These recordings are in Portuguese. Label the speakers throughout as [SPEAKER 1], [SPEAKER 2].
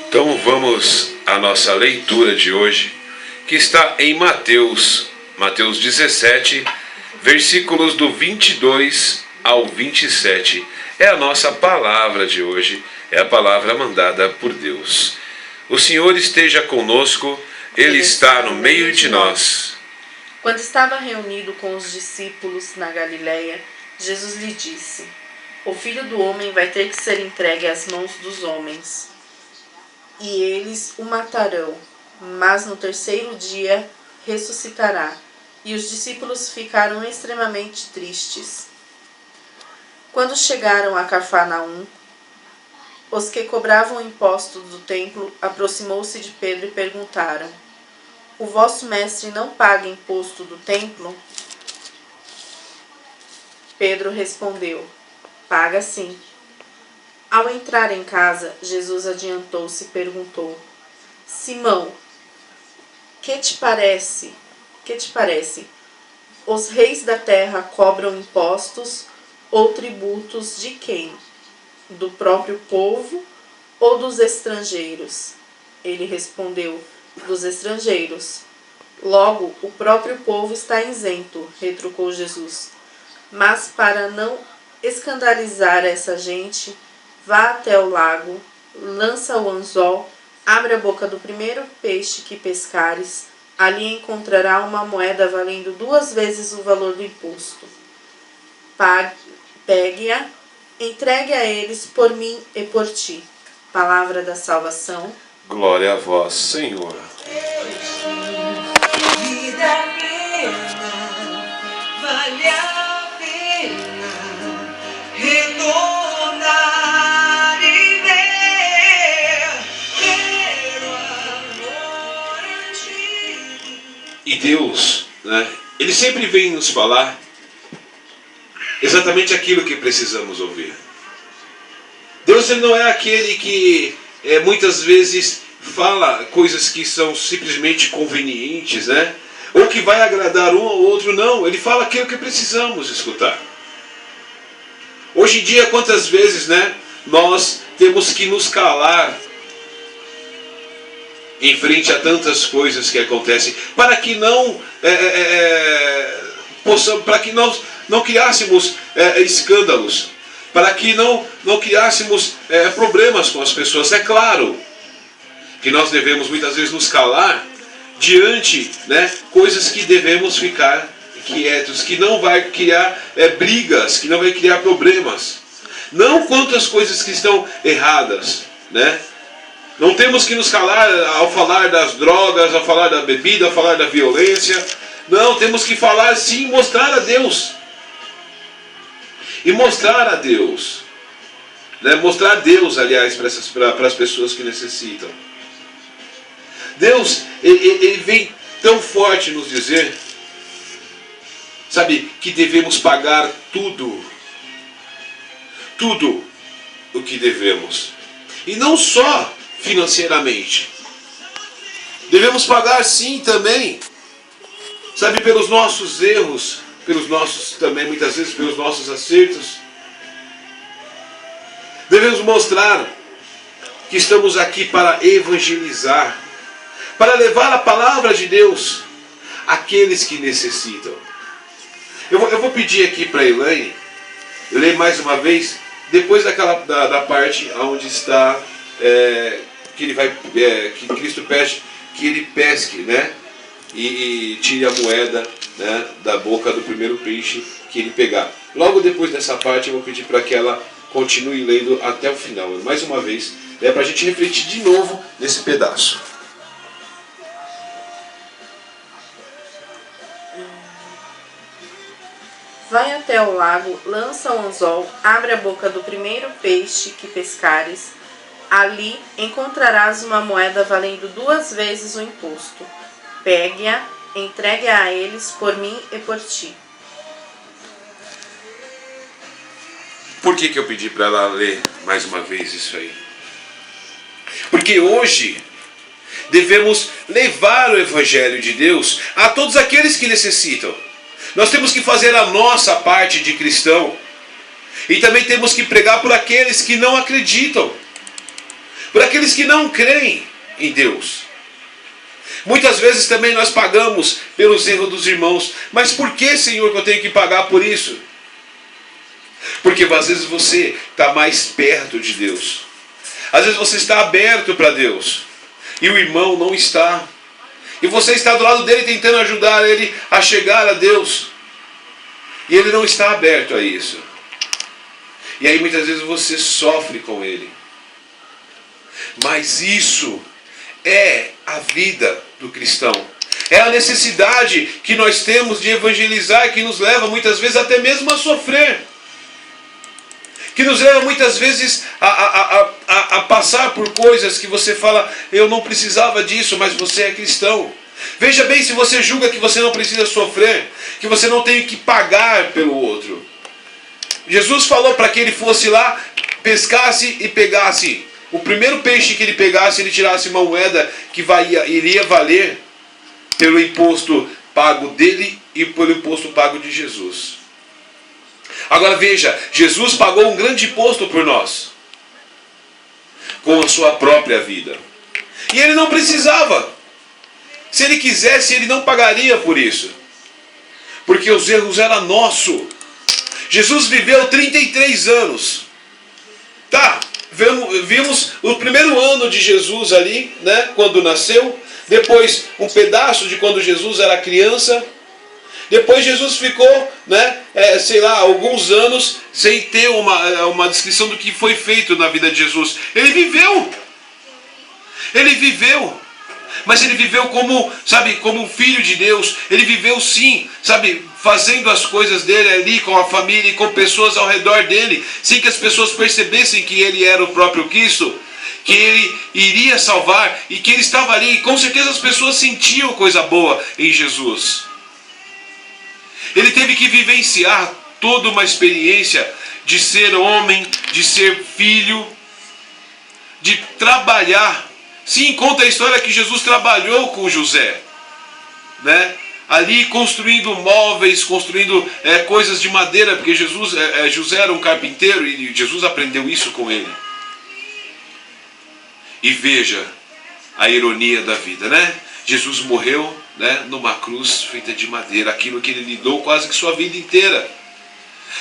[SPEAKER 1] Então vamos à nossa leitura de hoje, que está em Mateus 17, versículos do 22 ao 27. É a nossa palavra de hoje, é a palavra mandada por Deus. O Senhor esteja conosco, Ele está no meio de nós.
[SPEAKER 2] Quando estava reunido com os discípulos na Galileia, Jesus lhe disse: O Filho do Homem vai ter que ser entregue às mãos dos homens, e eles o matarão, mas no terceiro dia ressuscitará. E os discípulos ficaram extremamente tristes. Quando chegaram a Cafarnaum, os que cobravam impostos do templo aproximou-se de Pedro e perguntaram: O vosso mestre não paga imposto do templo? Pedro respondeu: Paga sim. Ao entrar em casa, Jesus adiantou-se e perguntou: Simão, que te parece? Os reis da terra cobram impostos ou tributos de quem? Do próprio povo ou dos estrangeiros? Ele respondeu: Dos estrangeiros. Logo, o próprio povo está isento, retrucou Jesus. Mas para não escandalizar essa gente, vá até o lago, lança o anzol, abre a boca do primeiro peixe que pescares, ali encontrará uma moeda valendo 2 vezes o valor do imposto. Pegue-a, entregue a eles por mim e por ti. Palavra da salvação.
[SPEAKER 1] Glória a vós, Senhor.
[SPEAKER 3] Vida plena, vale a pena retornar e ver o amor antigo.
[SPEAKER 1] E Deus, Ele sempre vem nos falar exatamente aquilo que precisamos ouvir. Deus, Ele não é aquele que muitas vezes fala coisas que são simplesmente convenientes, ou que vai agradar um ao outro. Não, Ele fala aquilo que precisamos escutar. Hoje em dia, quantas vezes nós temos que nos calar em frente a tantas coisas que acontecem, para que para que nós não criássemos escândalos, para que não criássemos problemas com as pessoas. É claro que nós devemos muitas vezes nos calar diante coisas que devemos ficar quietos, que não vai criar brigas, que não vai criar problemas. Não quanto às coisas que estão erradas, Não temos que nos calar ao falar das drogas, ao falar da bebida, ao falar da violência. Não, temos que falar sim, mostrar a Deus. E mostrar a Deus. Mostrar a Deus, aliás, para as pessoas que necessitam. Deus, ele vem tão forte nos dizer, sabe, que devemos pagar tudo o que devemos. E não só financeiramente. Devemos pagar sim também, sabe, pelos nossos erros, também muitas vezes pelos nossos acertos. Devemos mostrar que estamos aqui para evangelizar, para levar a palavra de Deus àqueles que necessitam. Eu vou pedir aqui para a Elaine ler mais uma vez, depois da parte onde está que ele vai, que Cristo pede que ele pesque, e tire a moeda, da boca do primeiro peixe que ele pegar. Logo depois dessa parte eu vou pedir para que ela continue lendo até o final. Mais uma vez, para a gente refletir de novo nesse pedaço.
[SPEAKER 2] Vai até o lago, lança o anzol, abre a boca do primeiro peixe que pescares, ali encontrarás uma moeda valendo 2 vezes o imposto. Pegue-a, entregue-a a eles por mim e por ti.
[SPEAKER 1] Por que eu pedi para ela ler mais uma vez isso aí? Porque hoje devemos levar o Evangelho de Deus a todos aqueles que necessitam. Nós temos que fazer a nossa parte de cristão. E também temos que pregar por aqueles que não acreditam. por aqueles que não creem em Deus. Muitas vezes também nós pagamos pelos erros dos irmãos. Mas por que, Senhor, que eu tenho que pagar por isso? Porque às vezes você está mais perto de Deus. Às vezes você está aberto para Deus e o irmão não está. E você está do lado dele tentando ajudar ele a chegar a Deus. E ele não está aberto a isso. E aí muitas vezes você sofre com ele. Mas isso é a vida do cristão. É a necessidade que nós temos de evangelizar, que nos leva muitas vezes até mesmo a sofrer. Que nos leva muitas vezes a passar por coisas que você fala, eu não precisava disso, mas você é cristão. Veja bem, se você julga que você não precisa sofrer, que você não tem que pagar pelo outro. Jesus falou para que ele fosse lá, pescasse e pegasse. O primeiro peixe que ele pegasse, ele tirasse uma moeda que iria valer pelo imposto pago dele e pelo imposto pago de Jesus. Agora veja, Jesus pagou um grande imposto por nós, com a sua própria vida. E ele não precisava. Se ele quisesse, ele não pagaria por isso. Porque os erros eram nossos. Jesus viveu 33 anos. Tá, vimos o primeiro ano de Jesus ali, né, quando nasceu. Depois um pedaço de quando Jesus era criança. Depois Jesus ficou, né, alguns anos sem ter uma descrição do que foi feito na vida de Jesus. Ele viveu. Mas ele viveu como um filho de Deus. Ele viveu sim, fazendo as coisas dele ali com a família e com pessoas ao redor dele, sem que as pessoas percebessem que ele era o próprio Cristo, que ele iria salvar e que ele estava ali. E com certeza as pessoas sentiam coisa boa em Jesus. Ele teve que vivenciar toda uma experiência de ser homem, de ser filho, de trabalhar. Sim, conta a história que Jesus trabalhou com José, né? Ali construindo móveis, construindo coisas de madeira, porque José era um carpinteiro e Jesus aprendeu isso com ele. E veja a ironia da vida, né? Jesus morreu, né, numa cruz feita de madeira, aquilo que ele lidou quase que sua vida inteira.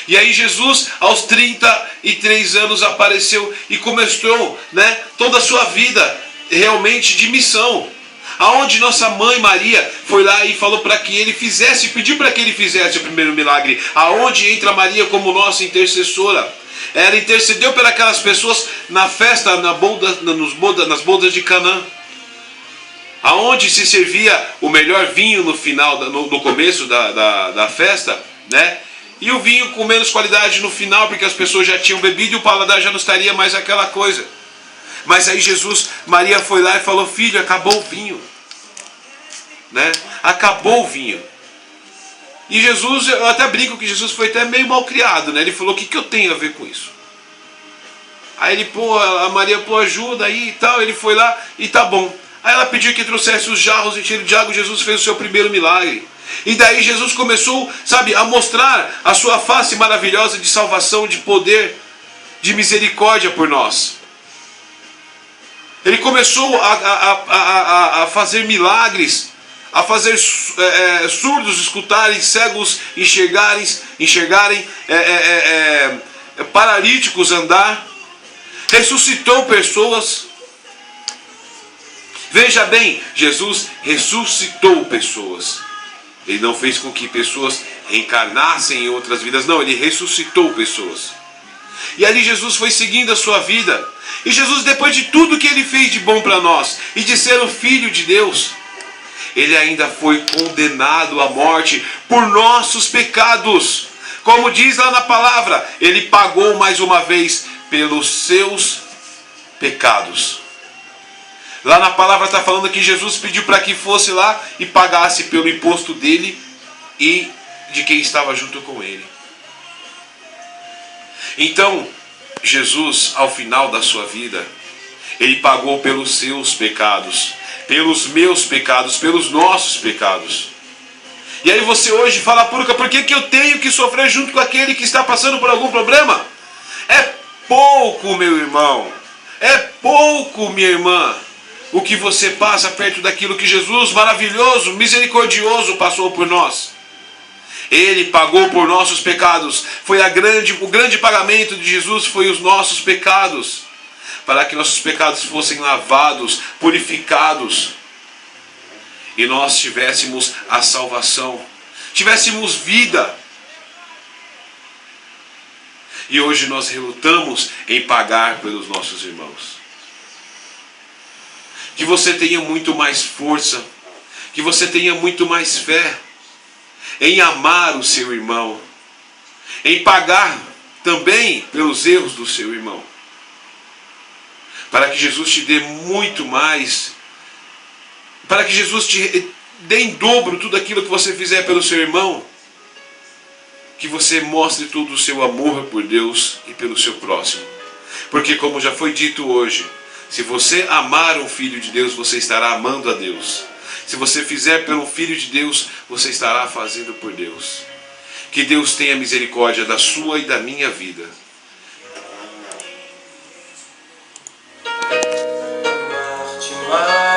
[SPEAKER 1] E aí Jesus, aos 33 anos, apareceu e começou, né, toda a sua vida realmente de missão. Aonde nossa mãe Maria foi lá e falou para que ele fizesse, pediu para que ele fizesse o primeiro milagre. Aonde entra Maria como nossa intercessora. Ela intercedeu por aquelas pessoas na festa, nas bodas de Canaã. Aonde se servia o melhor vinho no final, no começo da festa, né? E o vinho com menos qualidade no final, porque as pessoas já tinham bebido e o paladar já não estaria mais aquela coisa. Mas aí Maria foi lá e falou, filho, acabou o vinho. Né? Acabou o vinho. E Jesus, eu até brinco que Jesus foi até meio mal criado, né? Ele falou, o que eu tenho a ver com isso? Aí a Maria ajuda aí e tal, ele foi lá e tá bom. Aí ela pediu que trouxesse os jarros enchendo de água, Jesus fez o seu primeiro milagre. E daí Jesus começou, a mostrar a sua face maravilhosa de salvação, de poder, de misericórdia por nós. Ele começou a fazer milagres, a fazer surdos escutarem, cegos enxergarem, paralíticos andar, ressuscitou pessoas. Veja bem, Jesus ressuscitou pessoas. Ele não fez com que pessoas reencarnassem em outras vidas, não, ele ressuscitou pessoas. E ali Jesus foi seguindo a sua vida. E Jesus, depois de tudo que ele fez de bom para nós, e de ser o Filho de Deus, ele ainda foi condenado à morte por nossos pecados. Como diz lá na palavra, ele pagou mais uma vez pelos seus pecados. Lá na palavra está falando que Jesus pediu para que fosse lá e pagasse pelo imposto dele e de quem estava junto com ele. Então, Jesus, ao final da sua vida, ele pagou pelos seus pecados, pelos meus pecados, pelos nossos pecados. E aí você hoje fala, por que eu tenho que sofrer junto com aquele que está passando por algum problema? É pouco, meu irmão. É pouco, minha irmã, o que você passa perto daquilo que Jesus, maravilhoso, misericordioso, passou por nós. Ele pagou por nossos pecados. O grande pagamento de Jesus foi os nossos pecados, para que nossos pecados fossem lavados, purificados, e nós tivéssemos a salvação, tivéssemos vida. E hoje nós relutamos em pagar pelos nossos irmãos. Que você tenha muito mais força, que você tenha muito mais fé em amar o seu irmão, em pagar também pelos erros do seu irmão, para que Jesus te dê muito mais, para que Jesus te dê em dobro tudo aquilo que você fizer pelo seu irmão, que você mostre todo o seu amor por Deus e pelo seu próximo. Porque, como já foi dito hoje, se você amar um filho de Deus, você estará amando a Deus. Se você fizer pelo Filho de Deus, você estará fazendo por Deus. Que Deus tenha misericórdia da sua e da minha vida.